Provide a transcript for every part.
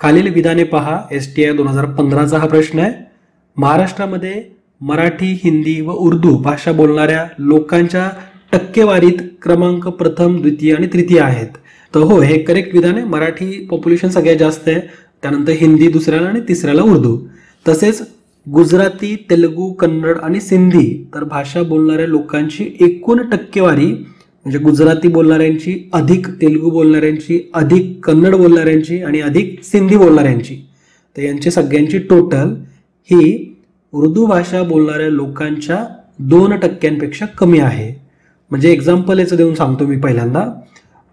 खालील विधाने पहा. STI 2015चा हा प्रश्न आहे. महाराष्ट्रामध्ये मराठी, हिंदी व उर्दू भाषा बोलणाऱ्या लोकांच्या टक्केवारीत क्रमांक प्रथम, द्वितीय आणि तृतीय आहेत. तर हो, हे करेक्ट विधान आहे. मराठी पॉप्युलेशन सगळ्यात जास्त आहे, त्यानंतर हिंदी दुसऱ्याला आणि तिसऱ्याला उर्दू. तसेच गुजराती, तेलुगू, कन्नड आणि सिंधी तर भाषा बोलणाऱ्या लोकांची एकूण टक्केवारी म्हणजे गुजराती बोलणाऱ्यांची अधिक तेलुगू बोलणाऱ्यांची अधिक कन्नड बोलणाऱ्यांची आणि अधिक सिंधी बोलणाऱ्यांची, तर यांची सगळ्यांची टोटल ही उर्दू भाषा बोलणाऱ्या लोकांच्या 2% कमी आहे. म्हणजे एक्झाम्पल याचं देऊन सांगतो मी. पहिल्यांदा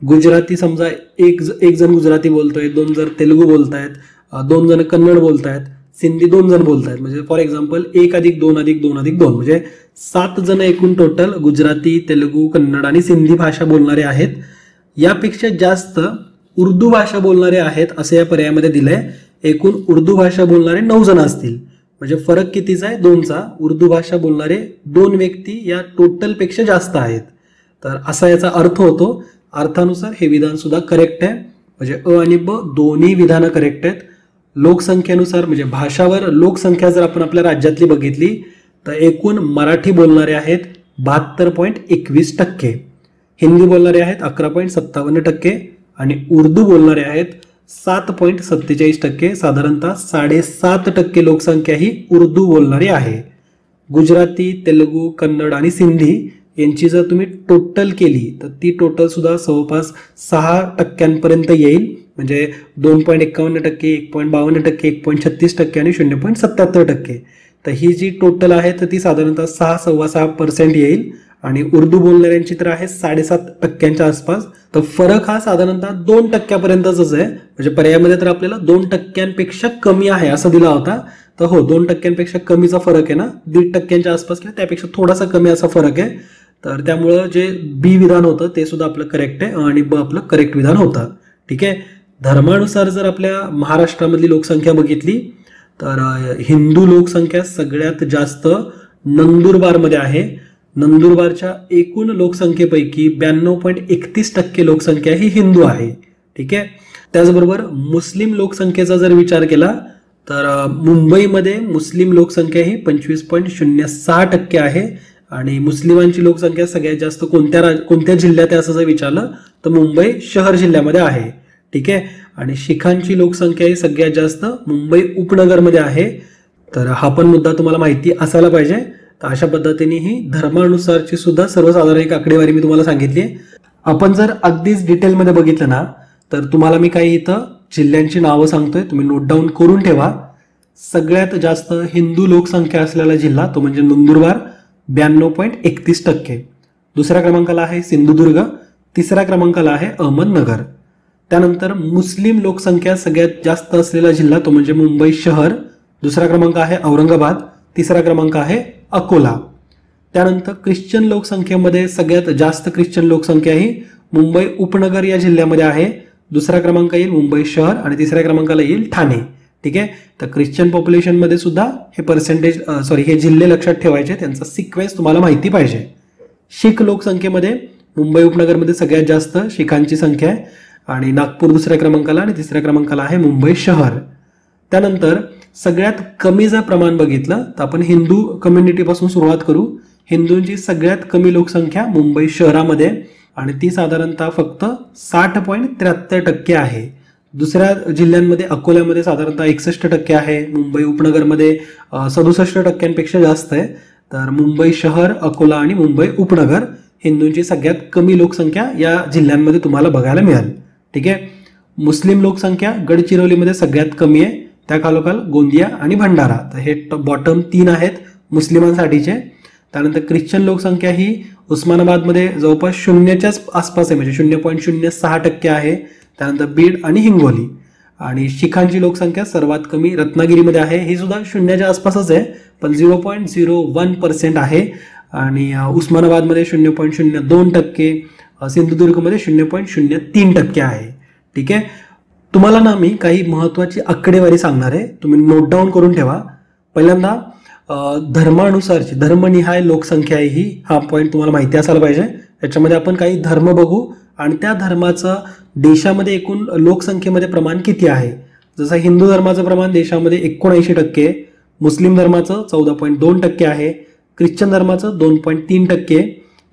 गुजराती समजा एक जण गुजराती बोलतोय, 2 जण तेलुगू बोलतायत, 2 जण कन्नड बोलतायत, सिंधी 2 जण बोलतायत. म्हणजे फॉर एक्झाम्पल 1+2+2+2 म्हणजे 7 जण एकूण टोटल गुजराती, तेलुगू, कन्नड आणि सिंधी भाषा बोलणारे आहेत. यापेक्षा जास्त उर्दू भाषा बोलणारे आहेत असे या पर्यायामध्ये दिलंय. एकूण उर्दू भाषा बोलणारे 9 जण असतील. म्हणजे फरक कितीचा आहे? 2चा. उर्दू भाषा बोलणारे 2 व्यक्ती या टोटलपेक्षा जास्त आहेत. तर असा याचा अर्थ होतो. अर्थानुसार हे विधान सुद्धा करेक्ट आहे. म्हणजे अ आणि ब दोन्ही विधानं करेक्ट आहेत. लोकसंख्येनुसार म्हणजे भाषावर लोकसंख्या जर आपण आपल्या राज्यातली बघितली तर एकूण मराठी बोलणारे आहेत 72.21%, हिंदी बोलणारे आहेत 11.57% आणि उर्दू बोलणारे आहेत 7.47%. साधारणतः 7.5% लोकसंख्या ही उर्दू बोलणारी आहे. गुजराती, तेलुगू, कन्नड आणि सिंधी यांची जर तुम्ही टोटल केली तर ती टोटल सुद्धा जवळपास 6% येईल. म्हणजे 2.51%, 1.52%, 1.36% आणि 0.77%. तर ही जी टोटल आहे तर ती साधारणतः 6.6% येईल. आणि उर्दू बोलणाऱ्यांची तर आहे 7.5% आसपास. तर फरक हा साधारणतः 2%पर्यंतच आहे. म्हणजे पर्यायामध्ये तर आपल्याला 2% कमी आहे असं दिला होता. तर हो, 2% कमीचा फरक आहे ना, 1.5% आसपास किंवा त्यापेक्षा थोडासा कमी असा फरक आहे. तर त्यामुळं जे बी विधान होतं ते सुद्धा आपलं करेक्ट आहे आणि ब आपलं करेक्ट विधान होतं. ठीक आहे. धर्मानुसार जर आपल्या महाराष्ट्रामधली लोकसंख्या बघितली तर हिंदू लोकसंख्या सगळ्यात जास्त नंदुरबारमध्ये आहे. नंदुरबारच्या एकूण लोकसंख्येपैकी 92.31% लोकसंख्या ही हिंदू आहे. ठीक आहे. त्याचबरोबर मुस्लिम लोकसंख्येचा जर विचार केला तर मुंबईमध्ये मुस्लिम लोकसंख्या ही 25.06% आहे. आणि मुस्लिमांची लोकसंख्या सगळ्यात जास्त कोणत्या जिल्ह्यात आहे असं जर विचारलं तर मुंबई शहर जिल्ह्यामध्ये आहे. ठीक आहे. आणि शिखांची लोकसंख्या ही सगळ्यात जास्त मुंबई उपनगरमध्ये आहे. तर हा पण मुद्दा तुम्हाला माहिती असायला पाहिजे. तर अशा पद्धतीने ही धर्मानुसारची सुद्धा सर्वसाधारण एक आकडेवारी मी तुम्हाला सांगितली. आपण जर अगदीच डिटेलमध्ये बघितलं ना तर तुम्हाला मी काही इथं जिल्ह्यांची नावं सांगतोय, तुम्ही नोट डाऊन करून ठेवा. सगळ्यात जास्त हिंदू लोकसंख्या असलेला जिल्हा तो म्हणजे नंदुरबार 92.31%. दुसऱ्या क्रमांकाला आहे सिंधुदुर्ग, तिसऱ्या क्रमांकाला आहे अहमदनगर. त्यानंतर मुस्लिम लोकसंख्या सगळ्यात जास्त असलेला जिल्हा तो म्हणजे मुंबई शहर, दुसरा क्रमांक आहे औरंगाबाद, तिसरा क्रमांक आहे अकोला. त्यानंतर ख्रिश्चन लोकसंख्येमध्ये सगळ्यात जास्त ख्रिश्चन लोकसंख्या ही मुंबई उपनगर या जिल्ह्यामध्ये आहे. दुसरा क्रमांक येईल मुंबई शहर आणि तिसऱ्या क्रमांकाला येईल ठाणे. ठीक आहे. तर ख्रिश्चन पॉप्युलेशनमध्ये सुद्धा हे जिल्हे लक्षात ठेवायचे, त्यांचा सिक्वेन्स तुम्हाला माहिती पाहिजे. शीख लोकसंख्येमध्ये मुंबई उपनगरमध्ये सगळ्यात जास्त शिखांची संख्या आहे आणि नागपूर दुसऱ्या क्रमांकाला आणि तिसऱ्या क्रमांकाला आहे मुंबई शहर. त्यानंतर सगळ्यात कमी जर प्रमाण बघितलं तर आपण हिंदू कम्युनिटीपासून सुरुवात करू. हिंदूंची सगळ्यात कमी लोकसंख्या मुंबई शहरामध्ये आणि ती साधारणतः फक्त 60.73% आहे. दुसऱ्या जिल्ह्यांमध्ये अकोल्यामध्ये साधारणतः 61% आहे. मुंबई उपनगरमध्ये 67% जास्त आहे. तर मुंबई शहर, अकोला आणि मुंबई उपनगर हिंदूंची सगळ्यात कमी लोकसंख्या या जिल्ह्यांमध्ये तुम्हाला बघायला मिळेल. ठीक आहे. मुस्लिम लोकसंख्या गडचिरोलीमध्ये सगळ्यात कमी आहे, त्या खालोखाल गोंदिया आणि भंडारा. तर हे बॉटम 3 आहेत मुस्लिमांसाठीचे. त्यानंतर ख्रिश्चन लोकसंख्या ही उस्मानाबादमध्ये जवळपास 0च्याच आसपास आहे, म्हणजे 0.06% आहे. त्यानंतर बीड आणि हिंगोली. आणि शिखांची लोकसंख्या सर्वात कमी रत्नागिरीमध्ये आहे, ही सुद्धा 0च्या आसपासच आहे पण 0.01% आहे. आणि उस्मानाबादमध्ये 0.02%, सिंधुदुर्गमध्ये 0.03% आहे. ठीक आहे. तुम्हाला ना मी काही महत्वाची आकडेवारी सांगणार आहे, तुम्ही नोट डाऊन करून ठेवा. पहिल्यांदा धर्मानुसारची धर्मनिहाय लोकसंख्या ही हा पॉईंट तुम्हाला माहिती असायला पाहिजे. याच्यामध्ये आपण काही धर्म बघू आणि त्या धर्माचं देशामध्ये एकूण लोकसंख्येमध्ये प्रमाण किती आहे. जसं हिंदू धर्माचं प्रमाण देशामध्ये 79%, मुस्लिम धर्माचं 14.2% आहे, ख्रिश्चन धर्माचं 2.3%,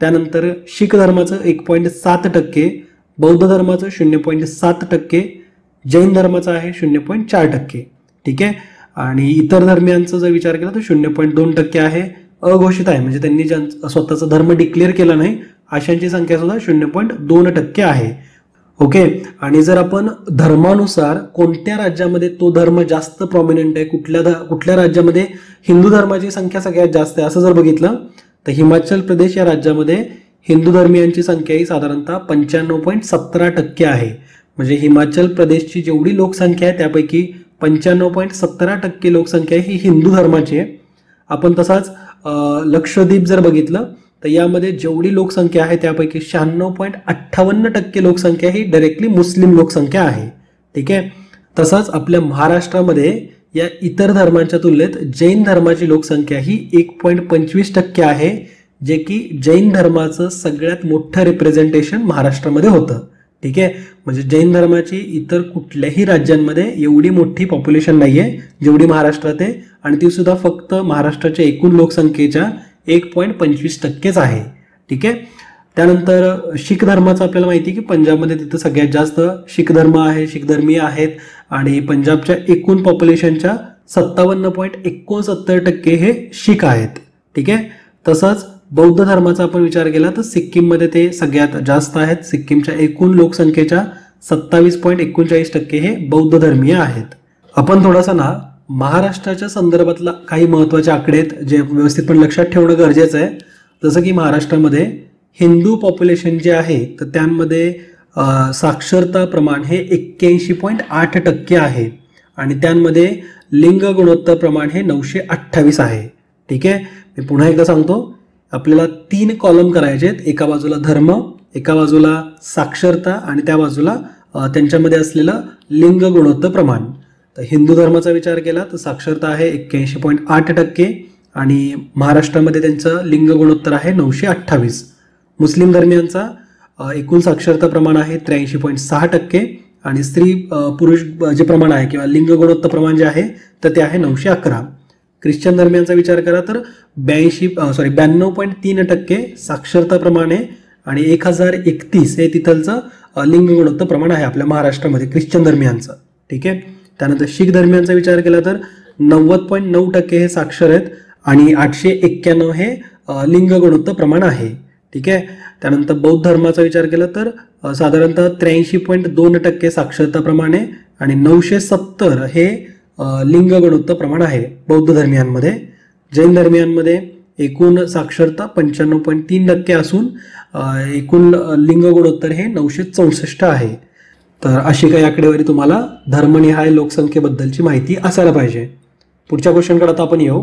त्यानंतर शीख धर्माचं 1.7%, बौद्ध धर्माचं 0.7%, जैन धर्माचं आहे 0.4%. ठीक आहे. आणि इतर धर्मियांचा जर विचार केला तर 0.2% आहे. अघोषित आहे म्हणजे त्यांनी स्वतःचा धर्म डिक्लेअर केला नाही अशांची संख्या सुद्धा 0.2% आहे. ओके. आणि जर आपण धर्मानुसार कोणत्या राज्यामध्ये तो धर्म जास्त प्रॉमिनंट आहे, कुठल्या राज्यामध्ये हिंदू धर्माची संख्या सगळ्यात जास्त आहे असं जर बघितलं तर हिमाचल प्रदेश या राज्यामध्ये हिंदू धर्मियांची संख्या ही साधारणतः 95.17% आहे. म्हणजे हिमाचल प्रदेशची जेवढी लोकसंख्या आहे त्यापैकी 95.17% लोकसंख्या ही हिंदू धर्माची आहे. आपण तसाच लक्षद्वीप जर बघितलं तर यामध्ये जेवढी लोकसंख्या आहे त्यापैकी 96.58% लोकसंख्या ही डायरेक्टली मुस्लिम लोकसंख्या आहे. ठीक आहे. तसंच आपल्या महाराष्ट्रामध्ये या इतर धर्मांच्या तुलनेत जैन धर्माची लोकसंख्या ही 1.25% आहे, जे की जैन धर्माचं सगळ्यात मोठं रिप्रेझेंटेशन महाराष्ट्रामध्ये होतं. ठीक आहे. म्हणजे जैन धर्माची इतर कुठल्याही राज्यांमध्ये एवढी मोठी पॉप्युलेशन नाहीये जेवढी महाराष्ट्रात आहे, आणि ती सुद्धा फक्त महाराष्ट्राच्या एकूण लोकसंख्येच्या 1.25%च आहे. ठीक आहे. त्यानंतर शीख धर्माचं आपल्याला माहिती आहे की पंजाबमध्ये तिथं सगळ्यात जास्त शीख धर्म आहे, शीख धर्मीय आहेत, आणि पंजाबच्या एकूण पॉप्युलेशनच्या 57.69% हे शीख आहेत. ठीक आहे. तसंच बौद्ध धर्माचा आपण विचार केला तर सिक्कीममध्ये ते सगळ्यात जास्त आहेत. सिक्कीमच्या एकूण लोकसंख्येच्या 27.39% हे बौद्ध धर्मीय आहेत. आपण थोडासा ना महाराष्ट्राच्या संदर्भातला काही महत्त्वाचे आकडे आहेत जे व्यवस्थितपणे लक्षात ठेवणं गरजेचं आहे. जसं की महाराष्ट्रामध्ये हिंदू पॉप्युलेशन जे आहे तर त्यामध्ये साक्षरता प्रमाण हे 81.8% आहे, आणि त्यामध्ये लिंग गुणोत्तर प्रमाण हे 928 आहे. ठीक आहे. मी पुन्हा एकदा सांगतो, आपल्याला 3 कॉलम करायचे आहेत. एका बाजूला धर्म, एका बाजूला साक्षरता, आणि त्या बाजूला त्यांच्यामध्ये असलेलं लिंग गुणोत्तर प्रमाण. तर हिंदू धर्माचा विचार केला तर साक्षरता आहे 81.8%, आणि महाराष्ट्रामध्ये त्यांचं लिंग गुणोत्तर आहे 928. मुस्लिम धर्मियांचा एकूण साक्षरता प्रमाण आहे 83.6%, आणि स्त्री पुरुष जे प्रमाण आहे किंवा लिंग गुणोत्तर प्रमाण जे आहे तर ते आहे 911. ख्रिश्चन धर्मियांचा विचार करा तर 92.3% साक्षरता प्रमाण आहे, आणि 1031 हे तिथलचं लिंग गुणोत्तर प्रमाण आहे आपल्या महाराष्ट्रामध्ये ख्रिश्चन धर्मियांचं. ठीक आहे. त्यानंतर शीख धर्मियांचा विचार केला तर 90.9% हे साक्षर आहेत, आणि 891 हे लिंग गुणोत्तर प्रमाण आहे. ठीक आहे. त्यानंतर बौद्ध धर्माचा विचार केला तर साधारणतः 83.2% साक्षरता प्रमाण आहे, आणि 970 हे लिंग गुणोत्तर प्रमाण आहे बौद्ध धर्मियांमध्ये. जैन धर्मियांमध्ये एकूण साक्षरता 95.3% असून एकूण लिंग गुणोत्तर हे 964 आहे. तर अशी काही आकडेवारी तुम्हाला धर्मनिहाय लोकसंख्येबद्दलची माहिती असायला पाहिजे. पुढच्या क्वेश्चनकडे आता आपण येऊ.